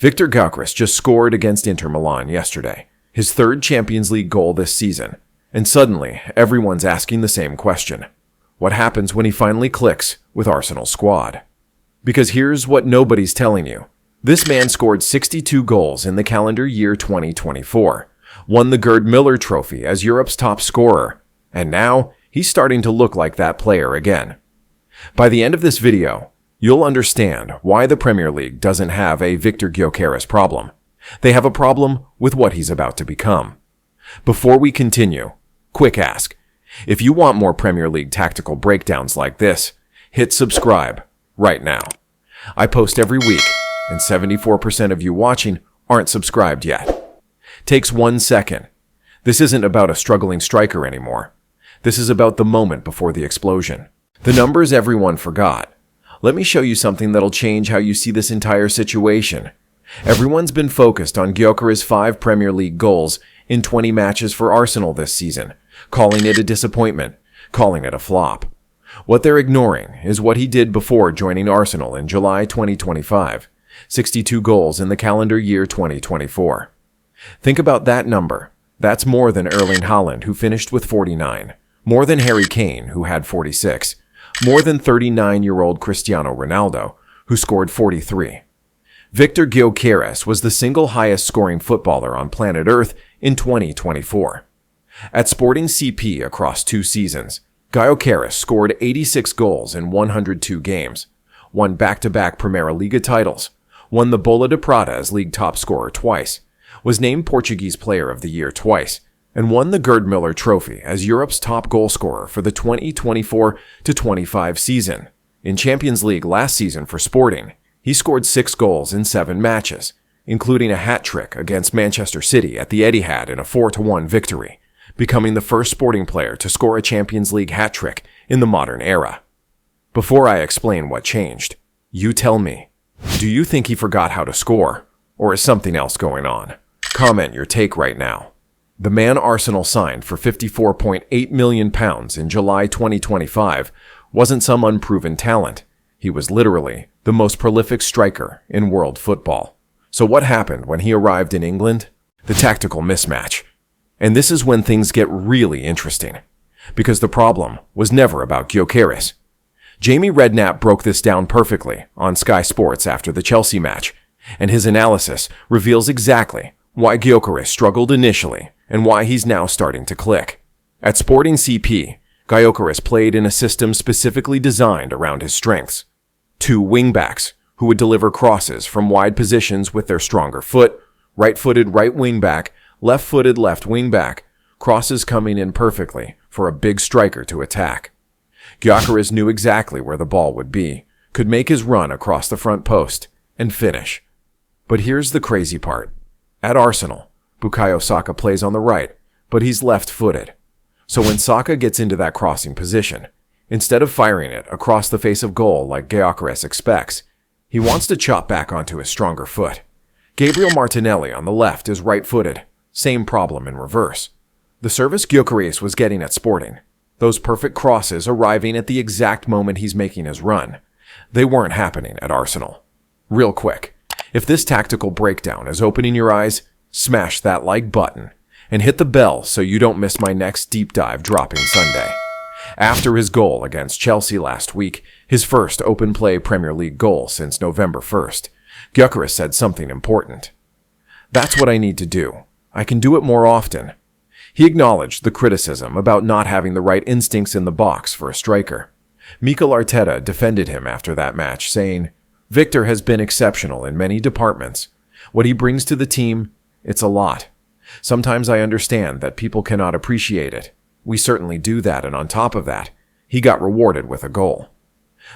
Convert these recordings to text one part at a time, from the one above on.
Viktor Gyökeres just scored against Inter Milan yesterday, his third Champions League goal this season, and suddenly everyone's asking the same question. What happens when he finally clicks with Arsenal's squad? Because here's what nobody's telling you. This man scored 62 goals in the calendar year 2024, won the Gerd Müller Trophy as Europe's top scorer, and now he's starting to look like that player again. By the end of this video, you'll understand why the Premier League doesn't have a Viktor Gyökeres problem. They have a problem with what he's about to become. Before we continue, quick ask. If you want more Premier League tactical breakdowns like this, hit subscribe right now. I post every week, and 74% of you watching aren't subscribed yet. Takes 1 second. This isn't about a struggling striker anymore. This is about the moment before the explosion. The numbers everyone forgot. Let me show you something that'll change how you see this entire situation. Everyone's been focused on Gyökeres' 5 Premier League goals in 20 matches for Arsenal this season, calling it a disappointment, calling it a flop. What they're ignoring is what he did before joining Arsenal in July 2025, 62 goals in the calendar year 2024. Think about that number. That's more than Erling Haaland, who finished with 49, more than Harry Kane, who had 46, more than 39-year-old Cristiano Ronaldo, who scored 43. Viktor Gyökeres was the single highest scoring footballer on planet Earth in 2024. At Sporting CP across 2 seasons, Gyökeres scored 86 goals in 102 games, won back-to-back Primeira Liga titles, won the Bola de Prata as league top scorer twice, was named Portuguese Player of the Year twice, and won the Gerd Müller Trophy as Europe's top goalscorer for the 2024-25 season. In Champions League last season for Sporting, he scored 6 goals in 7 matches, including a hat-trick against Manchester City at the Etihad in a 4-1 victory, becoming the first Sporting player to score a Champions League hat-trick in the modern era. Before I explain what changed, you tell me, do you think he forgot how to score, or is something else going on? Comment your take right now. The man Arsenal signed for £54.8 million in July 2025 wasn't some unproven talent. He was literally the most prolific striker in world football. So what happened when he arrived in England? The tactical mismatch. And this is when things get really interesting, because the problem was never about Gyökeres. Jamie Redknapp broke this down perfectly on Sky Sports after the Chelsea match, and his analysis reveals exactly why Gyökeres struggled initially and why he's now starting to click. At Sporting CP, Gyökeres played in a system specifically designed around his strengths. 2 wingbacks who would deliver crosses from wide positions with their stronger foot, right-footed right wingback, left-footed left wingback, crosses coming in perfectly for a big striker to attack. Gyökeres knew exactly where the ball would be, could make his run across the front post, and finish. But here's the crazy part. At Arsenal, Bukayo Saka plays on the right, but he's left-footed. So when Saka gets into that crossing position, instead of firing it across the face of goal like Gyökeres expects, he wants to chop back onto his stronger foot. Gabriel Martinelli on the left is right-footed. Same problem in reverse. The service Gyökeres was getting at Sporting, those perfect crosses arriving at the exact moment he's making his run, they weren't happening at Arsenal. Real quick, if this tactical breakdown is opening your eyes, smash that like button and hit the bell so you don't miss my next deep dive dropping Sunday. After his goal against Chelsea last week, his first open play Premier League goal since November 1st, Gyökeres said something important. That's what I need to do. I can do it more often. He acknowledged the criticism about not having the right instincts in the box for a striker. Mikel Arteta defended him after that match, saying, "Viktor has been exceptional in many departments. What he brings to the team, it's a lot. Sometimes I understand that people cannot appreciate it. We certainly do that, and on top of that, he got rewarded with a goal."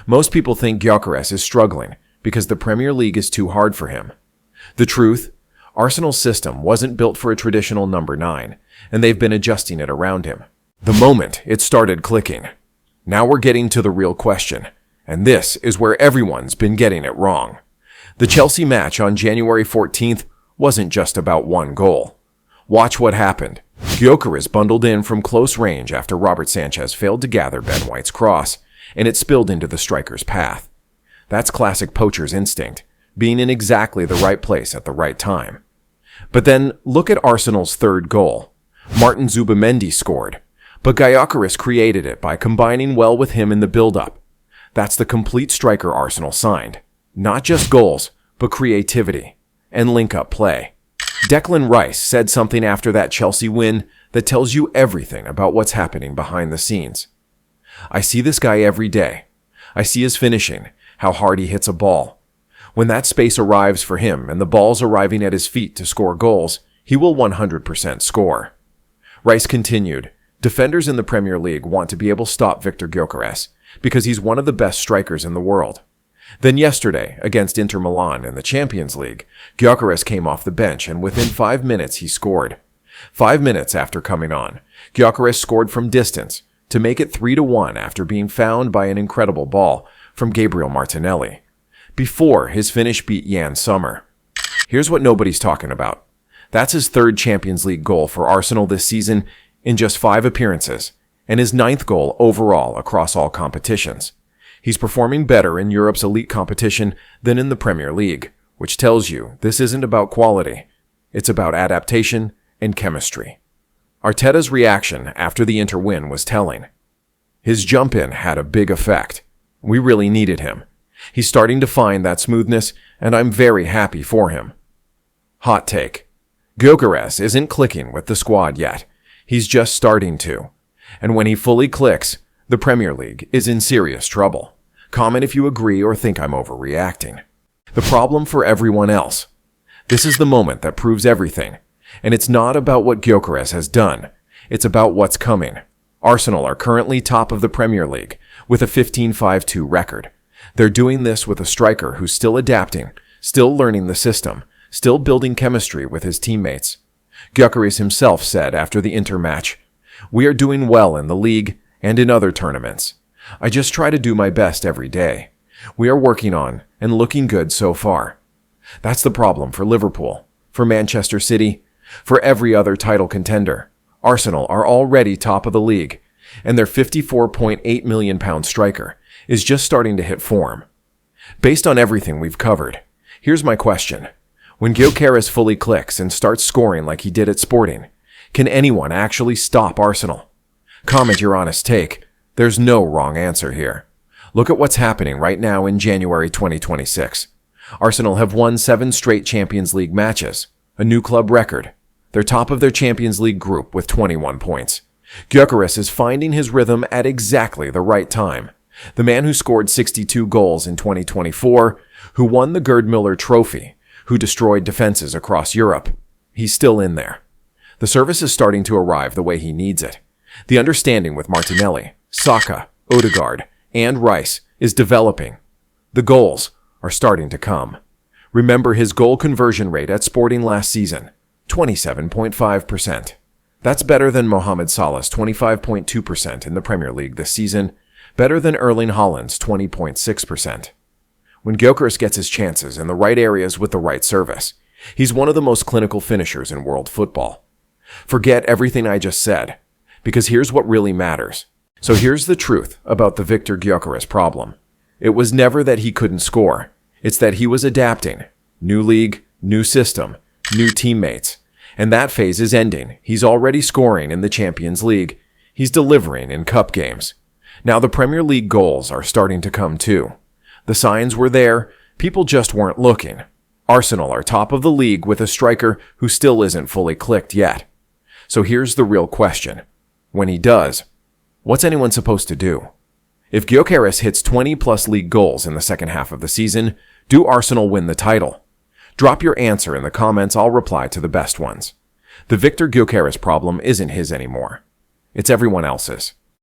Most people think Gyökeres is struggling because the Premier League is too hard for him. The truth? Arsenal's system wasn't built for a traditional number 9, and they've been adjusting it around him. The moment it started clicking. Now we're getting to the real question, and this is where everyone's been getting it wrong. The Chelsea match on January 14th wasn't just about one goal. Watch what happened. Gyökeres bundled in from close range after Robert Sanchez failed to gather Ben White's cross, and it spilled into the striker's path. That's classic poacher's instinct. being in exactly the right place at the right time. But then look at Arsenal's third goal. Martin Zubimendi scored, but Gyökeres created it by combining well with him in the build-up. That's the complete striker Arsenal signed. Not just goals, but creativity and link-up play. Declan Rice said something after that Chelsea win that tells you everything about what's happening behind the scenes. I see this guy every day. I see his finishing, how hard he hits a ball. When that space arrives for him and the ball's arriving at his feet to score goals, he will 100% score. Rice continued, defenders in the Premier League want to be able to stop Viktor Gyökeres because he's one of the best strikers in the world. Then yesterday, against Inter Milan in the Champions League, Gyökeres came off the bench and within 5 minutes he scored. 5 minutes after coming on, Gyökeres scored from distance to make it 3-1 after being found by an incredible ball from Gabriel Martinelli, before his finish beat Jan Sommer. Here's what nobody's talking about. That's his third Champions League goal for Arsenal this season in just 5 appearances, and his 9th goal overall across all competitions. He's performing better in Europe's elite competition than in the Premier League, which tells you this isn't about quality. It's about adaptation and chemistry. Arteta's reaction after the Inter win was telling. His jump-in had a big effect. We really needed him. He's starting to find that smoothness, and I'm very happy for him. Hot take. Gyökeres isn't clicking with the squad yet. He's just starting to. And when he fully clicks, the Premier League is in serious trouble. Comment if you agree or think I'm overreacting. The problem for everyone else. This is the moment that proves everything. And it's not about what Gyökeres has done. It's about what's coming. Arsenal are currently top of the Premier League with a 15-5-2 record. They're doing this with a striker who's still adapting, still learning the system, still building chemistry with his teammates. Gyökeres himself said after the Inter match, "We are doing well in the league and in other tournaments. I just try to do my best every day. We are working on and looking good so far." That's the problem for Liverpool, for Manchester City, for every other title contender. Arsenal are already top of the league, and their £54.8 million striker is just starting to hit form. Based on everything we've covered, here's my question. When Gyökeres fully clicks and starts scoring like he did at Sporting, can anyone actually stop Arsenal? Comment your honest take. There's no wrong answer here. Look at what's happening right now in January 2026. Arsenal have won 7 straight Champions League matches, a new club record. They're top of their Champions League group with 21 points. Gyökeres is finding his rhythm at exactly the right time. The man who scored 62 goals in 2024, who won the Gerd Müller Trophy, who destroyed defenses across Europe. He's still in there. The service is starting to arrive the way he needs it. The understanding with Martinelli, Saka, Odegaard, and Rice is developing. The goals are starting to come. Remember his goal conversion rate at Sporting last season, 27.5%. That's better than Mohamed Salah's 25.2% in the Premier League this season, better than Erling Haaland's 20.6%. When Gyökeres gets his chances in the right areas with the right service, he's one of the most clinical finishers in world football. Forget everything I just said, because here's what really matters. So here's the truth about the Viktor Gyökeres problem. It was never that he couldn't score. It's that he was adapting. New league, new system, new teammates. And that phase is ending. He's already scoring in the Champions League. He's delivering in cup games. Now the Premier League goals are starting to come too. The signs were there, people just weren't looking. Arsenal are top of the league with a striker who still isn't fully clicked yet. So here's the real question. When he does, what's anyone supposed to do? If Gyökeres hits 20-plus league goals in the second half of the season, do Arsenal win the title? Drop your answer in the comments, I'll reply to the best ones. The Viktor Gyökeres problem isn't his anymore. It's everyone else's.